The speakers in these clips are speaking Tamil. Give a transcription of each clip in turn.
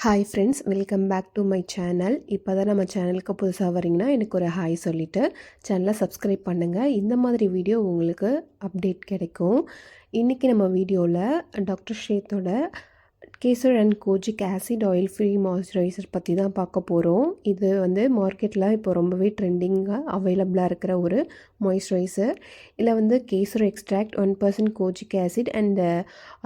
Hi friends, welcome back to my channel. இப்போ தான் நம்ம சேனலுக்கு புதுசாக வரீங்கன்னா எனக்கு ஒரு ஹாய் சொல்லிவிட்டு சேனலை சப்ஸ்கிரைப் பண்ணுங்கள். இந்த மாதிரி வீடியோ உங்களுக்கு அப்டேட் கிடைக்கும். இன்றைக்கி நம்ம வீடியோவில் டாக்டர் ஷேத்தோட kesar and kojic acid oil free moisturiser பற்றி தான் பார்க்க போகிறோம். இது வந்து மார்க்கெட்டில் இப்போ ரொம்பவே ட்ரெண்டிங்காக அவைலபிளாக இருக்கிற ஒரு மாய்ஸ்சரைசர். இதில் வந்து kesar extract 1% kojic acid and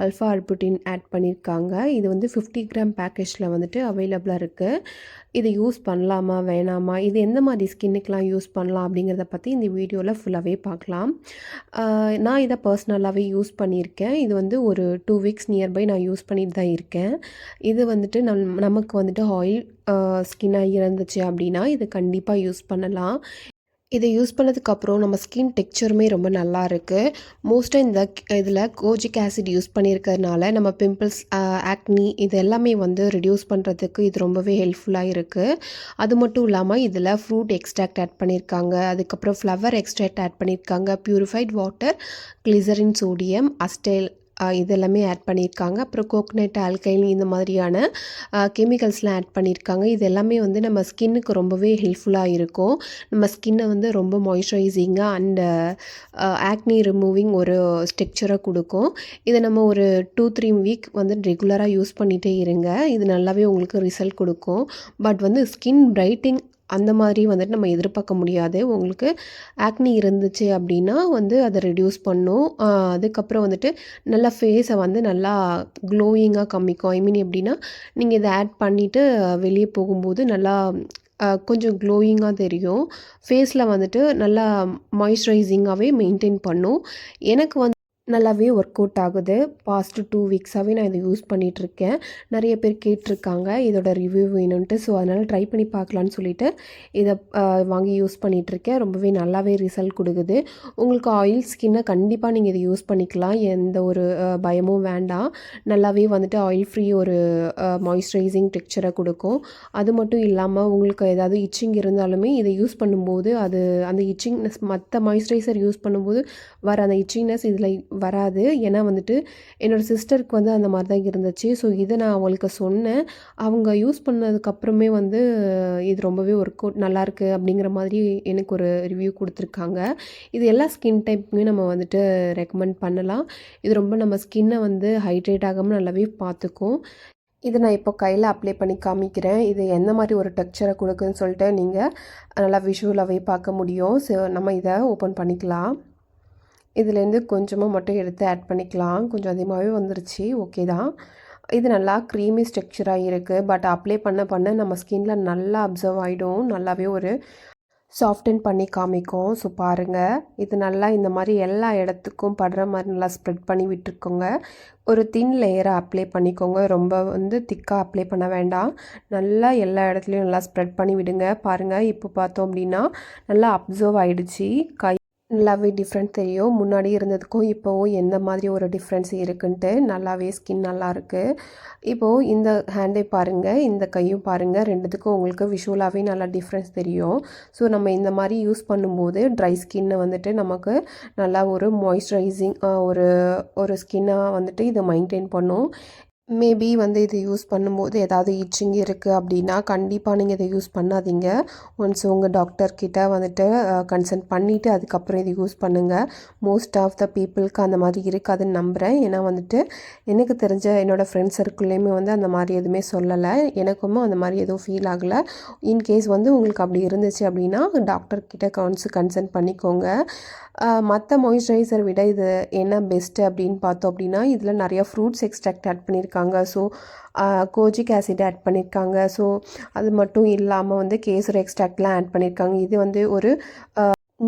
alpha arbutin add பண்ணியிருக்காங்க. இது வந்து 50 கிராம் பேக்கேஜில் வந்துட்டு அவைலபிளாக இருக்குது. இதை யூஸ் பண்ணலாமா வேணாமா, இது எந்த மாதிரி ஸ்கின்னுக்கெலாம் யூஸ் பண்ணலாம் அப்படிங்கிறத பற்றி இந்த வீடியோவில் ஃபுல்லாகவே பார்க்கலாம். நான் இதை பர்சனலாகவே யூஸ் பண்ணியிருக்கேன். இது வந்து ஒரு 2 வீக்ஸ் நியர்பை நான் யூஸ் பண்ணிட்டு தான் இருக்கேன். இது வந்துட்டு நமக்கு வந்துட்டு ஆயில் ஸ்கின்னாக இருந்துச்சு அப்படின்னா இது கண்டிப்பாக யூஸ் பண்ணலாம். இதை யூஸ் பண்ணதுக்கப்புறம் நம்ம ஸ்கின் டெக்ஸ்சருமே ரொம்ப நல்லா இருக்குது. மோஸ்ட்டாக இதில் கோஜிக் ஆசிட் யூஸ் பண்ணியிருக்கிறதுனால நம்ம பிம்பிள்ஸ், ஆக்னி இது எல்லாமே வந்து ரிடியூஸ் பண்ணுறதுக்கு இது ரொம்பவே ஹெல்ப்ஃபுல்லாக இருக்குது. அது மட்டும் இல்லாமல் இதில் ஃப்ரூட் எக்ஸ்ட்ராக்ட் ஆட் பண்ணியிருக்காங்க, அதுக்கப்புறம் ஃப்ளவர் எக்ஸ்ட்ராக்ட் ஆட் பண்ணியிருக்காங்க, பியூரிஃபைட் வாட்டர், கிளிசரின், சோடியம், அஸ்டைல் இதெல்லாமே ஆட் பண்ணியிருக்காங்க. அப்புறம் கோகனட், ஆல்கைல் இந்த மாதிரியான கெமிக்கல்ஸ்லாம் ஆட் பண்ணியிருக்காங்க. இது எல்லாமே வந்து நம்ம ஸ்கின்னுக்கு ரொம்பவே ஹெல்ப்ஃபுல்லாக இருக்கும். நம்ம ஸ்கின்னை வந்து ரொம்ப மாய்ஸ்சரைசிங்காக அண்டு ஆக்னி ரிமூவிங் ஒரு ஸ்ட்ரக்சரை கொடுக்கும். இதை நம்ம ஒரு 2-3 வீக் வந்து ரெகுலராக யூஸ் பண்ணிகிட்டே இருங்க. இது நல்லாவே உங்களுக்கு ரிசல்ட் கொடுக்கும். பட் வந்து ஸ்கின் பிரைட்டிங் அந்த மாதிரி வந்துட்டு நம்ம எதிர்பார்க்க முடியாது. உங்களுக்கு ஆக்னி இருந்துச்சு அப்படின்னா வந்து அதை ரெடியூஸ் பண்ணும். அதுக்கப்புறம் வந்துட்டு நல்லா ஃபேஸை வந்து நல்லா க்ளோயிங்காக காமிக்கும். ஐ மீன் எப்படின்னா, நீங்கள் இதை ஆட் பண்ணிவிட்டு வெளியே போகும்போது நல்லா கொஞ்சம் க்ளோயிங்காக தெரியும். ஃபேஸில் வந்துட்டு நல்லா மாய்ஸ்சரைசிங்காகவே மெயின்டைன் பண்ணும். எனக்கு வந்து நல்லாவே ஒர்க் அவுட் ஆகுது. பாஸ்ட்டு 2 வீக்ஸாகவே நான் இதை யூஸ் பண்ணிகிட்ருக்கேன். நிறைய பேர் கேட்டிருக்காங்க இதோட ரிவ்யூ வேணும்ன்ட்டு. ஸோ அதனால் ட்ரை பண்ணி பார்க்கலான்னு சொல்லிவிட்டு இதை வாங்கி யூஸ் பண்ணிகிட்ருக்கேன். ரொம்பவே நல்லாவே ரிசல்ட் கொடுக்குது. உங்களுக்கு ஆயில் ஸ்கின்னை கண்டிப்பாக நீங்கள் இதை யூஸ் பண்ணிக்கலாம். எந்த ஒரு பயமும் வேண்டாம். நல்லாவே வந்துட்டு ஆயில் ஃப்ரீ ஒரு மாய்ஸ்சரைசிங் டெக்ஸ்சரை கொடுக்கும். அது மட்டும் இல்லாமல் உங்களுக்கு ஏதாவது இச்சிங் இருந்தாலுமே இதை யூஸ் பண்ணும்போது அந்த இச்சிங்னஸ் மற்ற மாய்ஸ்சரைசர் யூஸ் பண்ணும்போது வர அந்த இச்சிங்னஸ் இதில் வராது. ஏன்னா வந்துட்டு என்னோடய சிஸ்டருக்கு வந்து அந்த மாதிரி தான் இருந்துச்சு. ஸோ இதை நான் அவங்களுக்கு சொன்னேன். அவங்க யூஸ் பண்ணதுக்கப்புறமே வந்து இது ரொம்பவே ஒர்க் அவுட் நல்லாயிருக்கு அப்படிங்கிற மாதிரி எனக்கு ஒரு ரிவ்யூ கொடுத்துருக்காங்க. இது எல்லா ஸ்கின் டைப்புமே நம்ம வந்துட்டு ரெக்கமெண்ட் பண்ணலாம். இது ரொம்ப நம்ம ஸ்கின்னை வந்து ஹைட்ரேட் ஆகாமல் நல்லாவே பார்த்துக்கும். இதை நான் இப்போ கையில் அப்ளை பண்ணி காமிக்கிறேன். இது எந்த மாதிரி ஒரு டெக்ஸ்சரை கொடுக்குன்னு சொல்லிட்டு நீங்கள் நல்லா விஷுவலாகவே பார்க்க முடியும். ஸோ நம்ம இதை ஓப்பன் பண்ணிக்கலாம். இதுலேருந்து கொஞ்சமாக மட்டும் எடுத்து ஆட் பண்ணிக்கலாம். கொஞ்சம் அதிகமாகவே வந்துருச்சு, ஓகே தான். இது நல்லா க்ரீமி ஸ்ட்ரக்சராக இருக்குது. பட் அப்ளை பண்ண நம்ம ஸ்கின்ல நல்லா அப்சர்வ் ஆகிடும். நல்லாவே ஒரு சாஃப்டன் பண்ணி காமிக்கும். ஸோ பாருங்கள், இது நல்லா இந்த மாதிரி எல்லா இடத்துக்கும் படுற மாதிரி நல்லா ஸ்ப்ரெட் பண்ணி விட்டுருக்கோங்க. ஒரு தின் லேயரை அப்ளை பண்ணிக்கோங்க. ரொம்ப வந்து திக்காக அப்ளை பண்ண வேண்டாம். நல்லா எல்லா இடத்துலையும் நல்லா ஸ்ப்ரெட் பண்ணி விடுங்க. பாருங்கள், இப்போ பார்த்தோம் அப்படின்னா நல்லா அப்சர்வ் ஆகிடுச்சு. நல்லாவே டிஃப்ரெண்ட் தெரியும். முன்னாடி இருந்ததுக்கும் இப்போவும் எந்த மாதிரி ஒரு டிஃப்ரென்ஸ் இருக்குன்ட்டு. நல்லாவே ஸ்கின் நல்லாயிருக்கு. இப்போது இந்த ஹேண்டை பாருங்கள், இந்த கையும் பாருங்கள். ரெண்டுத்துக்கும் உங்களுக்கு விஷுவலாகவே நல்லா டிஃப்ரென்ஸ் தெரியும். ஸோ நம்ம இந்த மாதிரி யூஸ் பண்ணும்போது ட்ரை ஸ்கின்னை வந்துட்டு நமக்கு நல்லா ஒரு மாய்ஸ்சரைசிங் ஒரு ஸ்கின்னாக வந்துட்டு இதை மெயின்டைன் பண்ணும். மேபி வந்து இது யூஸ் பண்ணும்போது ஏதாவது இச்சிங் இருக்குது அப்படின்னா கண்டிப்பாக நீங்கள் இதை யூஸ் பண்ணாதீங்க. ஒன்ஸ் உங்கள் டாக்டர்கிட்ட வந்துட்டு கன்சல்ட் பண்ணிவிட்டு அதுக்கப்புறம் இது யூஸ் பண்ணுங்கள். மோஸ்ட் ஆஃப் த பீப்புளுக்கு அந்த மாதிரி இருக்காதுன்னு நம்புகிறேன். ஏன்னா வந்துட்டு எனக்கு தெரிஞ்ச என்னோடய ஃப்ரெண்ட்ஸ் சர்க்கிள்லேயுமே வந்து அந்த மாதிரி எதுவுமே சொல்லலை. எனக்கும் அந்த மாதிரி எதுவும் ஃபீல் ஆகலை. இன்கேஸ் வந்து உங்களுக்கு அப்படி இருந்துச்சு அப்படின்னா டாக்டர்கிட்ட கன்சல்ட் பண்ணிக்கோங்க. மற்ற மாய்ஸ்சரைசர் விட இது என்ன பெஸ்ட்டு அப்படின்னு பார்த்தோம் அப்படின்னா, இதில் நிறையா ஃப்ரூட்ஸ் எக்ஸ்ட்ராக்ட் ஆட் பண்ணியிருக்காங்க. ஸோ கோஜிக் ஆசிட் ஆட் பண்ணியிருக்காங்க. ஸோ அது மட்டும் இல்லாமல் வந்து கேசர் எக்ஸ்ட்ராக்ட்லாம் ஆட் பண்ணியிருக்காங்க. இது வந்து ஒரு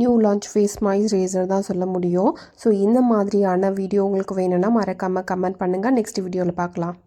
நியூ லான்ச் ஃபேஸ் மாய்ஸ்சரைசர் தான் சொல்ல முடியும். ஸோ இந்த மாதிரியான வீடியோ உங்களுக்கு வேணும்னா மறக்காமல் கமெண்ட் பண்ணுங்கள். நெக்ஸ்ட் வீடியோவில் பார்க்கலாம்.